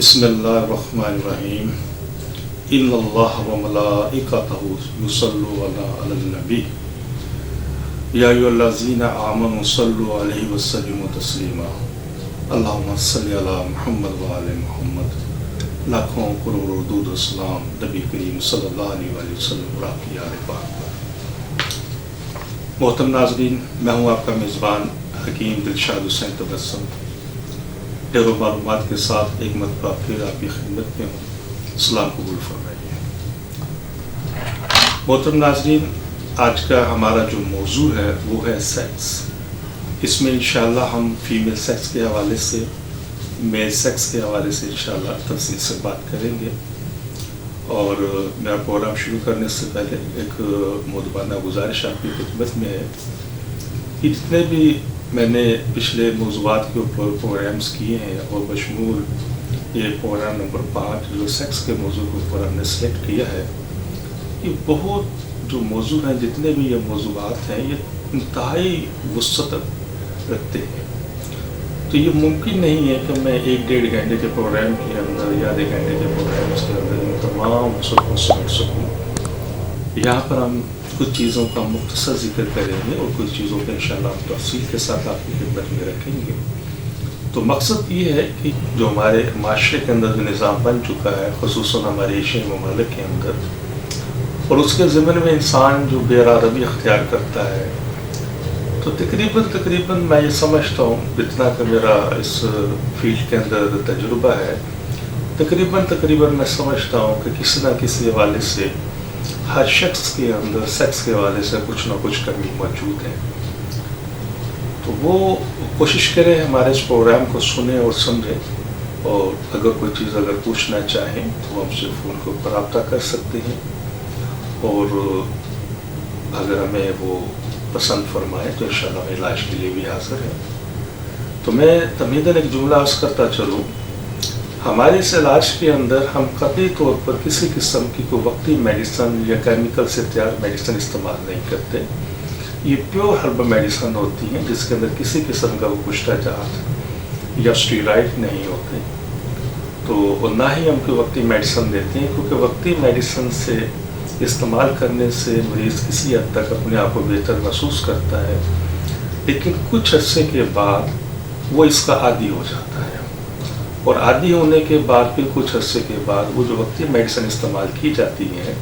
बिस्मिल्लाहिर्रहमानिर्रहीम इन्नल्लाह व मलाइकतहु युसल्लूना अलन नबी या अय्युहल्लज़ीना आमनु सल्लु अलैहि व सल्लिमु तस्लीमा अल्लाहुम्मा सल्लि अला मुहम्मद व आले मुहम्मद। लाखों करोड़ों दुरूद व सलाम नबी करीम सल्लल्लाहु अलैहि वसल्लम की आले पाक पर। मोहतरम नाज़रीन, मैं हूँ आपका मेज़बान हकीम दिलशाद हुसैन तबस्सुम, ढेरों मालूमात के साथ एक मरतबा फिर आपकी खिदमत में हूँ। सलाम कबूल फरमाइए। मोहतरम नाज़रीन, आज का हमारा जो मौजू है वो है सेक्स। इसमें इंशाअल्लाह हम फीमेल सेक्स के हवाले से, मेल सेक्स के हवाले से इंशाअल्लाह तफसील से बात करेंगे। और मेरा प्रोग्राम शुरू करने से पहले एक मुदबाना गुजारिश आपकी खिदमत में है कि जितने भी मैंने पिछले मौज़ूआत के ऊपर प्रोग्राम्स किए हैं और बशमूल ये प्रोग्राम नंबर 5 जो सेक्स के मौजू के ऊपर हमने सेलेक्ट किया है, ये बहुत जो मौजू हैं, जितने भी ये मौज़ूआत हैं, ये इंतहाई वुसअत रखते हैं। तो ये मुमकिन नहीं है कि मैं 1-1.5 घंटे के प्रोग्राम के अंदर या 1 घंटे के प्रोग्राम के अंदर इन तमाम वुसअत को समेट सकूँ। यहाँ पर हम कुछ चीज़ों का मुख्तसर जिक्र करेंगे और कुछ चीज़ों का इंशाअल्लाह हम तफसील के साथ आपकी खिदमत में रखेंगे। तो मकसद ये है कि जो हमारे माशरे के अंदर जो निज़ाम बन चुका है, ख़ुसूसन हमारे एशियाई ममालिक के अंदर, और उसके ज़िम्मन में इंसान जो बेरारवी अख्तियार करता है, तो तकरीबन मैं ये समझता हूँ, जितना कि मेरा इस फील्ड के अंदर तजुर्बा है, तकरीबन मैं समझता हूँ कि किसी न किसी हवाले से हर शख्स के अंदर सेक्स के हवाले से कुछ ना कुछ कमी मौजूद है। तो वो कोशिश करें हमारे इस प्रोग्राम को सुने और समझें, और अगर कोई चीज़ अगर पूछना चाहें तो हमसे फ़ोन के ऊपर रब्ता कर सकते हैं, और अगर हमें वो पसंद फरमाए तो इंशाअल्लाह इलाज के लिए भी हाज़िर है। तो मैं तमीदन एक जुमला अर्ज़ करता चलूँ, हमारे इस इलाज के अंदर हम कतई तौर पर किसी किस्म की कोई वक्ती मेडिसन या केमिकल से तैयार मेडिसन इस्तेमाल नहीं करते। ये प्योर हर्ब मेडिसन होती हैं जिसके अंदर किसी किस्म का वो पुष्टाजात या स्टीरॉइड नहीं होते। तो ना ही हम कोई वक्ती मेडिसन देते हैं, क्योंकि वक्ती मेडिसन से इस्तेमाल करने से मरीज़ किसी हद तक अपने आप को बेहतर महसूस करता है, लेकिन कुछ अरसे के बाद वो इसका आदी हो जाता है, और आदी होने के बाद फिर कुछ अरसे के बाद वो जो वक्ती मेडिसिन इस्तेमाल की जाती है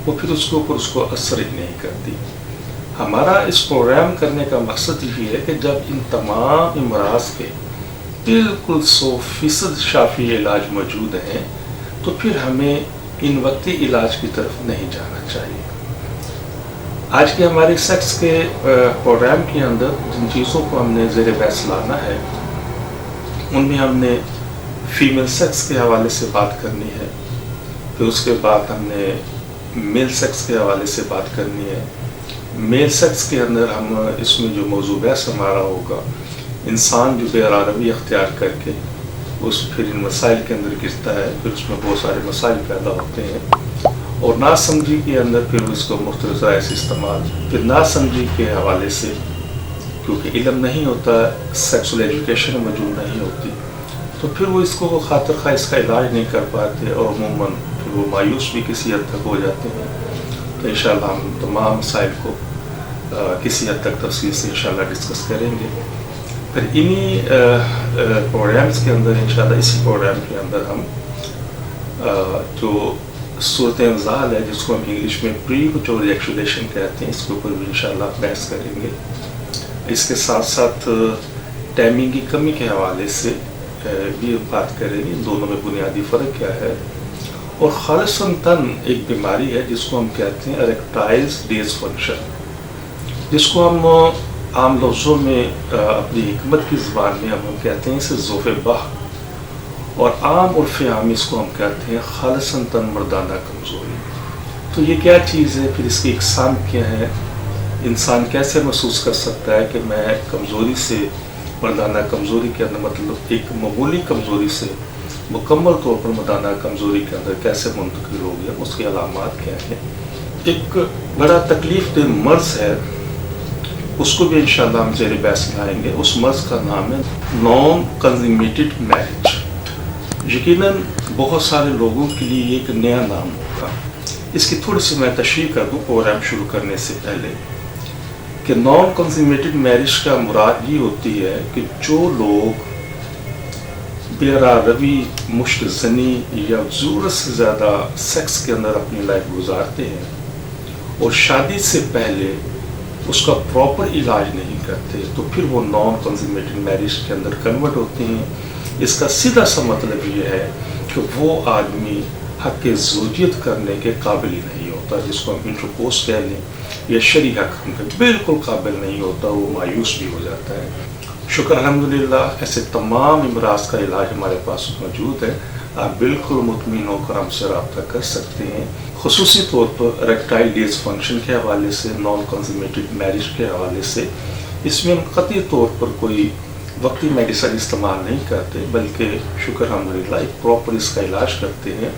वो फिर उसके ऊपर उसको असर ही नहीं करती। हमारा इस प्रोग्राम करने का मकसद ये है कि जब इन तमाम अमराज के बिल्कुल 100% शाफी इलाज मौजूद हैं, तो फिर हमें इन वक्ती इलाज की तरफ नहीं जाना चाहिए। आज के हमारे सेक्स के प्रोग्राम के अंदर जिन चीज़ों को हमने ज़ेर बहस लाना है, उनमें हमने फीमेल सेक्स के हवाले से बात करनी है, फिर उसके बाद हमने मेल सेक्स के हवाले से बात करनी है। मेल सेक्स के अंदर हम इसमें जो मौजू बहस हमारा होगा, इंसान जो बेरारवी अख्तियार करके उस फिर इन मसाइल के अंदर गिरता है, फिर उसमें बहुत सारे मसाइल पैदा होते हैं, और नासमझी के अंदर फिर उसको मुख्तलिफ ज़राए से इस्तेमाल, फिर नासमझी के हवाले से क्योंकि इल्म नहीं होता, सेक्सुअल एजुकेशन मौजूद नहीं होती, तो फिर वो इसको खातिर खा इसका इलाज नहीं कर पाते, और अमूमन फिर वो मायूस भी किसी हद तक हो जाते हैं। तो इंशाअल्लाह हम तमाम मसाइल को किसी हद तक तफसील से इंशाअल्लाह डिस्कस करेंगे। फिर इन्हीं प्रोग्राम्स के अंदर इंशाअल्लाह, इसी प्रोग्राम के अंदर हम जो सूरत इंज़ाल है, जिसको हम इंग्लिश में प्रीमैच्योर एजैकुलेशन कहते हैं, इसके ऊपर भी इंशाअल्लाह बहस करेंगे। इसके साथ साथ टाइमिंग की कमी के हवाले से भी बात करेंगे, दोनों में बुनियादी फ़र्क क्या है, और खालिसन एक बीमारी है जिसको हम कहते हैं इरेक्टाइल डिसफंक्शन, जिसको हम आम लफ्ज़ों में अपनी हिकमत की ज़बान में हम कहते हैं इसे ज़ोफ़े बाह, और आम उर्फ़ आम इसको हम कहते हैं खालिसन मर्दाना कमज़ोरी। तो ये क्या चीज़ है, फिर इसकी इक़साम क्या है, इंसान कैसे महसूस कर सकता है कि मैं कमज़ोरी से, मर्दाना कमज़ोरी के अंदर मतलब एक मामूली कमज़ोरी से मुकम्मल तौर पर मर्दाना कमज़ोरी के अंदर कैसे मुंतकिल हो गया, उसकी अलामात क्या है। एक बड़ा तकलीफ़ दे मर्ज़ है, उसको भी इंशाअल्लाह हम ज़ेर बहस लाएंगे। उस मर्ज़ का नाम है नॉन कंज्यूमेटेड मैरिज, यकीनन बहुत सारे लोगों के लिए एक नया नाम होगा। इसकी थोड़ी सी मैं तशरीह कर दूँ प्रोग्राम शुरू करने से पहले कि नॉन कंज्यूमेटेड मैरिज का मुराद ये होती है कि जो लोग बेरारवी, मुश्क ज़नी या ज़रूरत से ज़्यादा सेक्स के अंदर अपनी लाइफ गुजारते हैं और शादी से पहले उसका प्रॉपर इलाज नहीं करते, तो फिर वो नॉन कंज्यूमेटेड मैरिज के अंदर कन्वर्ट होते हैं। इसका सीधा सा मतलब ये है कि वो आदमी हक़ ज़ौजियत करने के काबिल ही नहीं होता, जिसको हम इंटरकोर्स कह लें, या शरई हक़ के बिल्कुल काबिल नहीं होता, वो मायूस भी हो जाता है। शुक्र अल्हम्दुलिल्लाह, ऐसे तमाम अमराज का इलाज हमारे पास मौजूद है। आप बिल्कुल मुतमिन होकर हमसे रब्ता कर सकते हैं। खुसूसी तौर पर इरेक्टाइल डिसफंक्शन के हवाले से, नॉन कंज्यूमेटेड मैरिज के हवाले से, इसमें हम कतई तौर पर कोई वक्ती मेडिसिन इस्तेमाल नहीं करते, बल्कि शुक्र अल्हम्दुलिल्लाह एक प्रॉपर इसका इलाज करते हैं।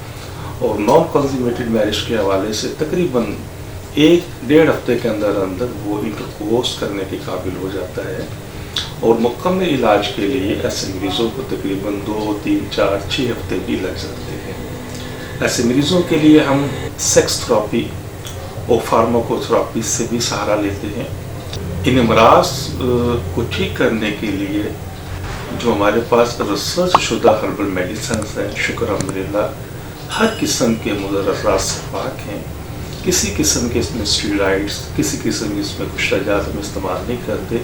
और नॉन कंज्यूमेटेड मैरिज के हवाले से तकरीबन 1-1.5 हफ्ते के अंदर अंदर वो इंटरकोर्स करने के काबिल हो जाता है। और मुकम्मल इलाज के लिए ऐसे मरीज़ों को तकरीबन 2, 3, 4, 6 हफ्ते भी लग जाते हैं। ऐसे मरीज़ों के लिए हम सेक्स थेरेपी और फार्माकोथेरेपी से भी सहारा लेते हैं। इन अमराज को ठीक करने के लिए जो हमारे पास रिसर्च शुदा हर्बल मेडिसिन हैं, शुक्र अल्हम्दुलिल्लाह हर किस्म के मुदर्रात से पाक हैं। किसी किस्म के इसमें स्टेरॉइड्स, किसी किस्म के इसमें कुछ तजात हम इस्तेमाल नहीं करते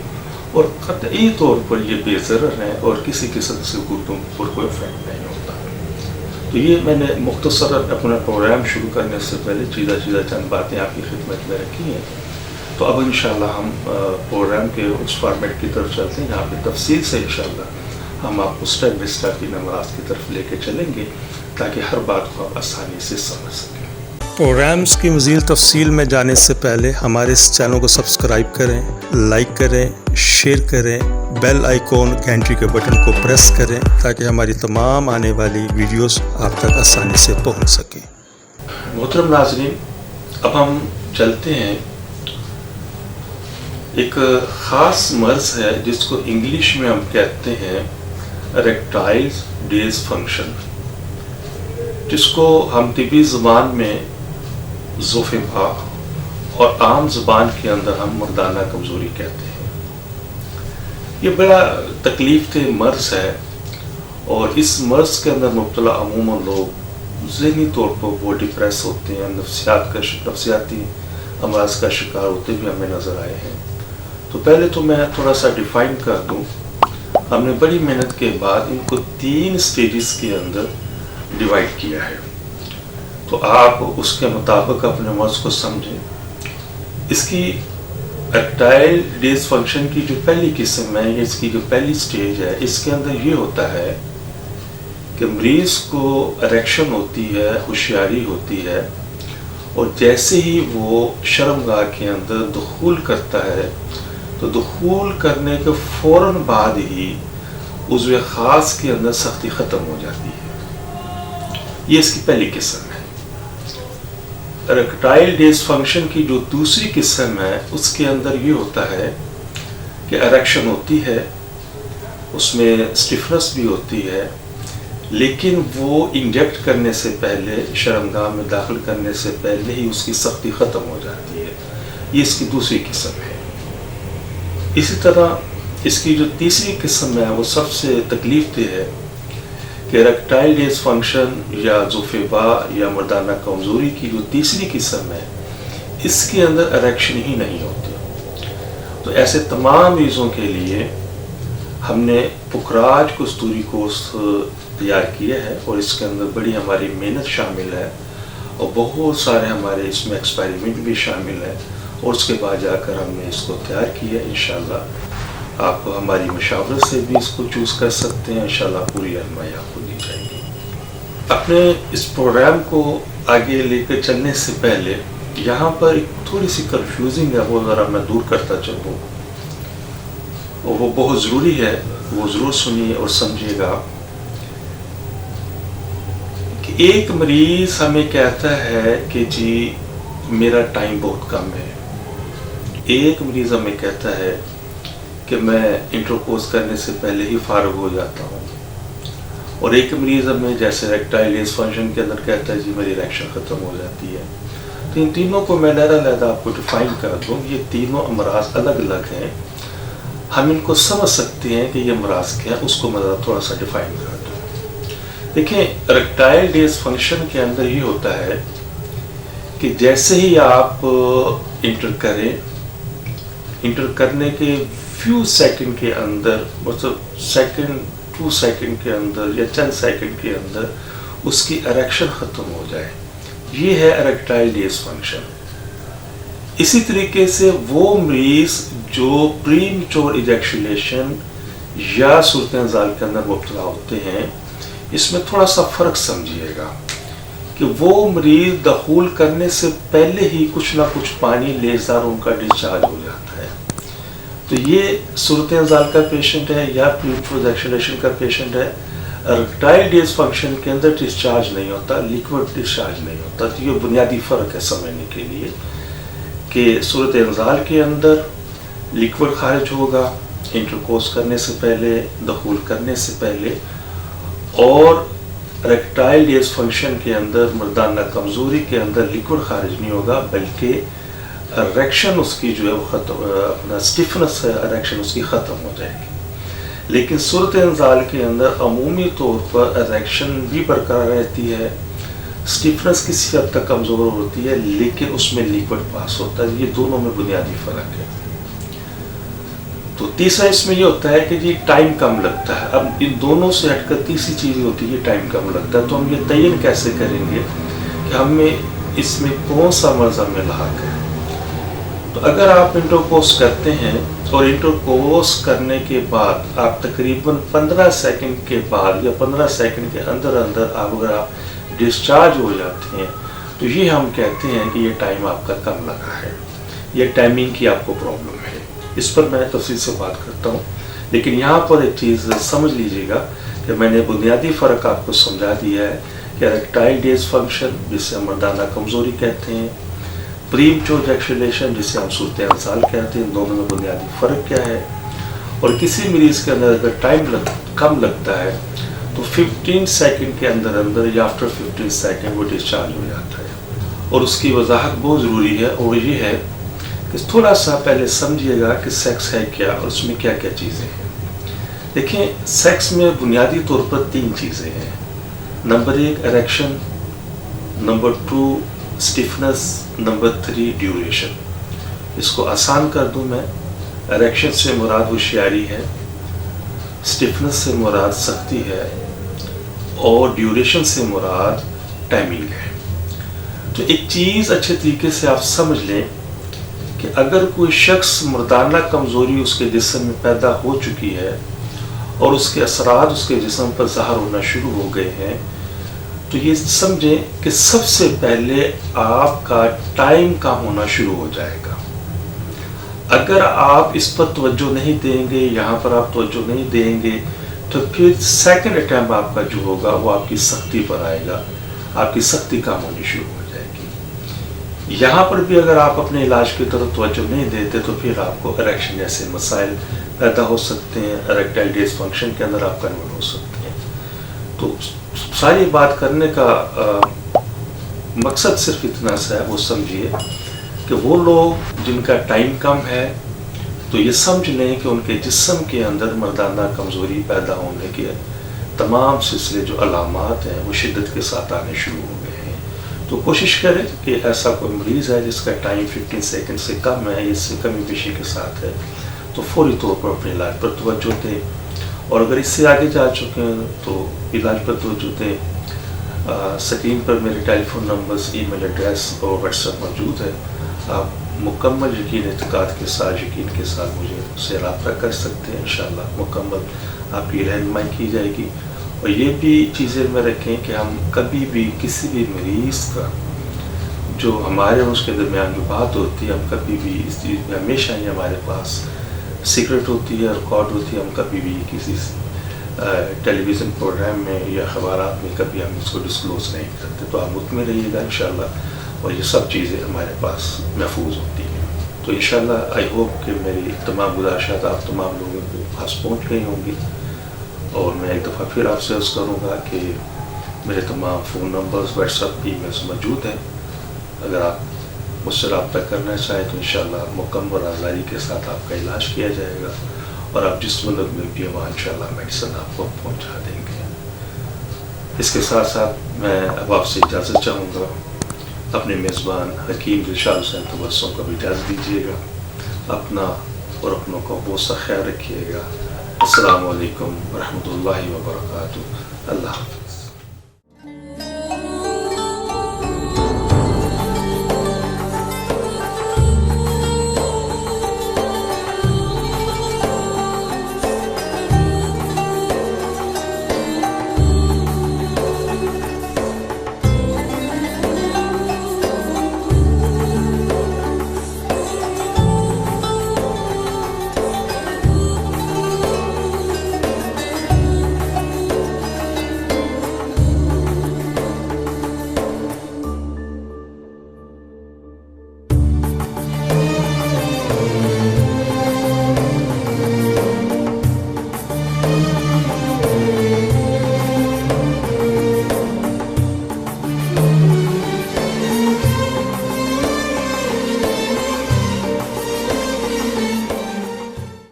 और क़तई तौर पर ये बेज़रर हैं और किसी किस्म से गुर्दों पर कोई इफेक्ट नहीं होता। तो ये मैंने मुख्तसर अपना प्रोग्राम शुरू करने से पहले चीज़ा चंद बातें आपकी खिदमत में रखी हैं। तो अब इंशाल्लाह हम प्रोग्राम के उस फॉर्मेट की तरफ चलते हैं जहाँ पे तफसील से इंशाल्लाह हम आपको स्टेप बाई स्टेप इन अमराज की तरफ लेके चलेंगे ताकि हर बात को आप आसानी से समझ सकें। प्रोग्राम्स की मज़ीद तफसील में जाने से पहले हमारे इस चैनल को सब्सक्राइब करें, लाइक करें, शेयर करें, बेल आइकॉन घंटी के बटन को प्रेस करें ताकि हमारी तमाम आने वाली वीडियोस आप तक आसानी से पहुंच सकें। मोहतरम नाज़रीन, अब हम चलते हैं। एक ख़ास मर्ज़ है जिसको इंग्लिश में हम कहते हैं इरेक्टाइल डिसफंक्शन, जिसको हम तिबी ज़बान में ज़ोफ़ेबा और आम ज़बान के अंदर हम मर्दाना कमज़ोरी कहते हैं। ये बड़ा तकलीफ़ दह मर्ज़ है और इस मर्ज़ के अंदर मुब्तला अमूमन लोग ज़हनी तौर पर वो डिप्रेस होते हैं, नफ्सियाती अमराज का शिकार होते भी हमें नज़र आए हैं। तो पहले तो मैं थोड़ा सा डिफ़ाइन कर दूँ। हमने बड़ी मेहनत के बाद इनको 3 स्टेजेस के अंदर डिवाइड किया है, तो आप उसके मुताबिक अपने मर्ज़ को समझें। इसकी इरेक्टाइल डिसफंक्शन की जो पहली किस्म है, इसकी जो पहली स्टेज है, इसके अंदर ये होता है कि मरीज़ को इरेक्शन होती है, होशियारी होती है, और जैसे ही वो शर्मगाह के अंदर दुखूल करता है तो दुखूल करने के फ़ौरन बाद ही उज़्व ख़ास के अंदर सख्ती ख़त्म हो जाती है। ये इसकी पहली किस्म है। इरेक्टाइल डिसफंक्शन की जो दूसरी किस्म है, उसके अंदर ये होता है कि इरेक्शन होती है, उसमें स्टिफनेस भी होती है, लेकिन वो इंजेक्ट करने से पहले, शर्मगाह में दाखिल करने से पहले ही उसकी सख्ती ख़त्म हो जाती है। ये इसकी दूसरी किस्म है। इसी तरह इसकी जो तीसरी किस्म है वो सबसे तकलीफ दह है कि इरेक्टाइल डिसफंक्शन या ज़ोफ़ेबा या मर्दाना कमज़ोरी की जो तीसरी किस्म है, इसके अंदर इरेक्शन ही नहीं होती। तो ऐसे तमाम मरीज़ों के लिए हमने पुखराज कस्तूरी कोर्स तैयार किया है और इसके अंदर बड़ी हमारी मेहनत शामिल है और बहुत सारे हमारे इसमें एक्सपेरिमेंट भी शामिल है, और उसके बाद जाकर हमने इसको तैयार किया। इंशाल्लाह आप हमारी मशावरत से भी इसको चूज़ कर सकते हैं। इंशाल्लाह पूरी रहनुमाई आपको दी जाएगी। अपने इस प्रोग्राम को आगे लेकर चलने से पहले यहाँ पर एक थोड़ी सी कंफ्यूजिंग है, वो ज़रा मैं दूर करता चलूँ, और वो बहुत ज़रूरी है, वो ज़रूर सुनिए और समझिएगा। कि एक मरीज़ हमें कहता है कि जी मेरा टाइम बहुत कम है। एक मरीज़ हमें कहता है कि मैं इंटरकोर्स करने से पहले ही फारग हो जाता हूँ, اور ایک مریض ہمیں جیسے ریکٹائل ڈسفنکشن کے اندر کہتا ہے جی میری اریکشن ختم ہو جاتی ہے. تو ان تینوں کو میں علیحدہ آپ کو ڈیفائن کر دوں. یہ تینوں امراض الگ الگ ہیں, ہم ان کو سمجھ سکتے ہیں کہ یہ امراض کیا ہے, اس کو میں تھوڑا سا ڈیفائن کر دوں. دیکھیں اریکٹائل ڈسفنکشن کے اندر یہ ہوتا ہے کہ جیسے ہی آپ انٹر کریں, انٹر کرنے کے فیو سیکنڈ کے اندر, مطلب سیکنڈ 2 سیکنڈ کے اندر یا چند سیکنڈ کے اندر اس کی اریکشن ختم ہو جائے, یہ ہے اریکٹائل ڈسفنکشن. اسی طریقے سے وہ مریض جو پری میچور ایجیکشولیشن یا صورتحال کے اندر مبتلا ہوتے ہیں, اس میں تھوڑا سا فرق سمجھیے گا کہ وہ مریض دخول کرنے سے پہلے ہی کچھ نہ کچھ پانی لیزدار ان کا ڈسچارج ہو جاتا ہے. تو یہ صورتحال کا پیشنٹ ہے یا پری میچور ایجیکشولیشن کا پیشنٹ ہے. اریکٹائل ڈسفنکشن کے اندر ڈسچارج نہیں ہوتا, لیکوڈ ڈسچارج نہیں ہوتا. تو یہ بنیادی فرق ہے سمجھنے کے لیے کہ صورتحال کے اندر لیکوڈ خارج ہوگا انٹرکورس کرنے سے پہلے, دخول کرنے سے پہلے, اور اریکٹائل ڈسفنکشن کے اندر مردانہ کمزوری کے اندر لیکوڈ خارج نہیں ہوگا, بلکہ اریکشن اس کی جو ہے وہ ختم, اپنا اسٹیفنس ہے اریکشن اس کی ختم ہو جائے گی. لیکن صورتحال کے اندر عمومی طور پر اریکشن بھی برقرار رہتی ہے, اسٹیفنس کسی حد تک کمزور ہوتی ہے, لیکن اس میں لیکوڈ پاس ہوتا ہے. یہ دونوں میں بنیادی فرق ہے. تو تیسرا اس میں یہ ہوتا ہے کہ جی ٹائم کم لگتا ہے. اب ان دونوں سے ہٹ کر تیسری چیز ہوتی ہے ٹائم کم لگتا ہے. تو ہم یہ تعین کیسے کریں گے کہ ہمیں اس میں کون سا مرض ہمیں لاحق ہے. تو اگر آپ انٹرکورس کرتے ہیں اور انٹرکورس کرنے کے بعد آپ تقریباً 15 سیکنڈ کے بعد یا 15 سیکنڈ کے اندر آپ اگر آپ ڈسچارج ہو جاتے ہیں, تو یہ ہم کہتے ہیں کہ یہ ٹائم آپ کا کم لگا ہے, یہ ٹائمنگ کی آپ کو پرابلم ہے. اس پر میں تفصیل سے بات کرتا ہوں, لیکن یہاں پر ایک چیز سمجھ لیجیے گا کہ میں نے بنیادی فرق آپ کو سمجھا دیا ہے کہ اریکٹائل ڈسفنکشن جسے ہم مردانہ کمزوری کہتے ہیں, پری میچور ایجیکشولیشن جسے ہم صورتحال کہتے ہیں, دونوں میں بنیادی فرق کیا ہے. اور کسی مریض کے اندر اگر ٹائم کم لگتا ہے تو 15 سیکنڈ کے اندر یا آفٹر 15 سیکنڈ وہ ڈسچارج ہو جاتا ہے. اور اس کی وضاحت بہت ضروری ہے, اور یہ ہے کہ تھوڑا سا پہلے سمجھیے گا کہ سیکس ہے کیا اور اس میں کیا کیا چیزیں ہیں. دیکھیں سیکس میں بنیادی طور پر 3 چیزیں ہیں. Number 1 erection, number 2 stiffness, number 3 duration. اس کو آسان کر دوں میں, اریکشن سے مراد ہوشیاری ہے, اسٹیفنس سے مراد سختی ہے, اور ڈیوریشن سے مراد ٹائمنگ ہے. تو ایک چیز اچھے طریقے سے آپ سمجھ لیں کہ اگر کوئی شخص مردانہ کمزوری اس کے جسم میں پیدا ہو چکی ہے اور اس کے اثرات اس کے جسم پر ظاہر ہونا شروع ہو گئے ہیں, تو یہ سمجھیں کہ سب سے پہلے آپ کا ٹائم کم ہونا شروع ہو جائے گا. اگر آپ اس پر توجہ نہیں دیں گے, یہاں پر آپ توجہ نہیں دیں گے, تو پھر سیکنڈ اٹیمپ آپ کا جو ہوگا وہ آپ کی سختی پر آئے گا, آپ کی سختی کم ہونی شروع ہو جائے گی. یہاں پر بھی اگر آپ اپنے علاج کی طرف توجہ نہیں دیتے تو پھر آپ کو اریکشن جیسے مسائل پیدا ہو سکتے ہیں, اریکٹائل ڈسفنکشن کے اندر آپ کنورٹ ہو سکتے ہیں. تو ساری بات کرنے کا مقصد صرف اتنا سا ہے, وہ سمجھیے کہ وہ لوگ جن کا ٹائم کم ہے تو یہ سمجھ لیں کہ ان کے جسم کے اندر مردانہ کمزوری پیدا ہونے کے تمام سلسلے جو علامات ہیں وہ شدت کے ساتھ آنے شروع ہو گئے ہیں. تو کوشش کریں کہ ایسا کوئی مریض ہے جس کا ٹائم 15 سیکنڈ سے کم ہے, اس سے کمی بیشی کے ساتھ ہے, تو فوری طور پر اپنے علاج پر توجہ دیں. اور اگر اس سے آگے جا چکے ہیں تو علاج پر توجہ دیں. اسکرین پر میرے ٹیلی فون نمبرز, ای میل ایڈریس اور واٹس ایپ موجود ہے. آپ مکمل یقین اعتقاد کے ساتھ, یقین کے ساتھ مجھے سے رابطہ کر سکتے ہیں. انشاءاللہ مکمل آپ کی رہنمائی کی جائے گی. اور یہ بھی چیزیں میں رکھیں کہ ہم کبھی بھی کسی بھی مریض کا جو ہمارے اور اس کے درمیان جو بات ہوتی ہے, ہم کبھی بھی اس چیز میں ہمیشہ ہی ہمارے پاس سیکرٹ ہوتی ہے, ریکارڈ ہوتی ہے. ہم کبھی بھی کسی ٹیلی ویژن پروگرام میں یا اخبارات میں کبھی ہم اس کو ڈسکلوز نہیں کرتے. تو آپ مطمئن رہیے گا انشاءاللہ, اور یہ سب چیزیں ہمارے پاس محفوظ ہوتی ہیں. تو انشاءاللہ آئی ہوپ کہ میری تمام گزارشات آپ تمام لوگوں کے پاس پہنچ گئی ہوں گی, اور میں ایک دفعہ پھر آپ سے عرض کروں گا کہ میرے تمام phone numbers, what's app, e mails موجود ہیں. اگر آپ مجھ سے رابطہ کرنا چاہیں تو انشاءاللہ مکمل آزادی کے ساتھ آپ کا علاج کیا جائے گا، اور آپ جس ملک میں بھی وہاں انشاءاللہ میڈیسن آپ کو پہنچا دیں گے. اس کے ساتھ ساتھ میں اب آپ سے اجازت چاہوں گا. اپنے میزبان حکیم دلشاد حسین تبسم کو بھی اجازت دیجیے گا. اپنا اور اپنوں کا بہت سا خیال رکھیے گا. السلام علیکم ورحمۃ اللہ وبرکاتہ. اللہ حافظ.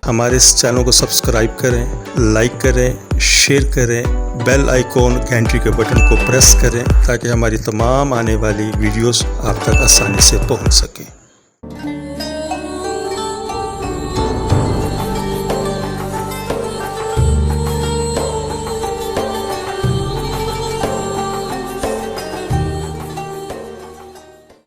ہمارے اس چینل کو سبسکرائب کریں، لائک کریں، شیئر کریں، بیل آئیکن گھنٹی کے بٹن کو پریس کریں تاکہ ہماری تمام آنے والی ویڈیوز آپ تک آسانی سے پہنچ سکیں.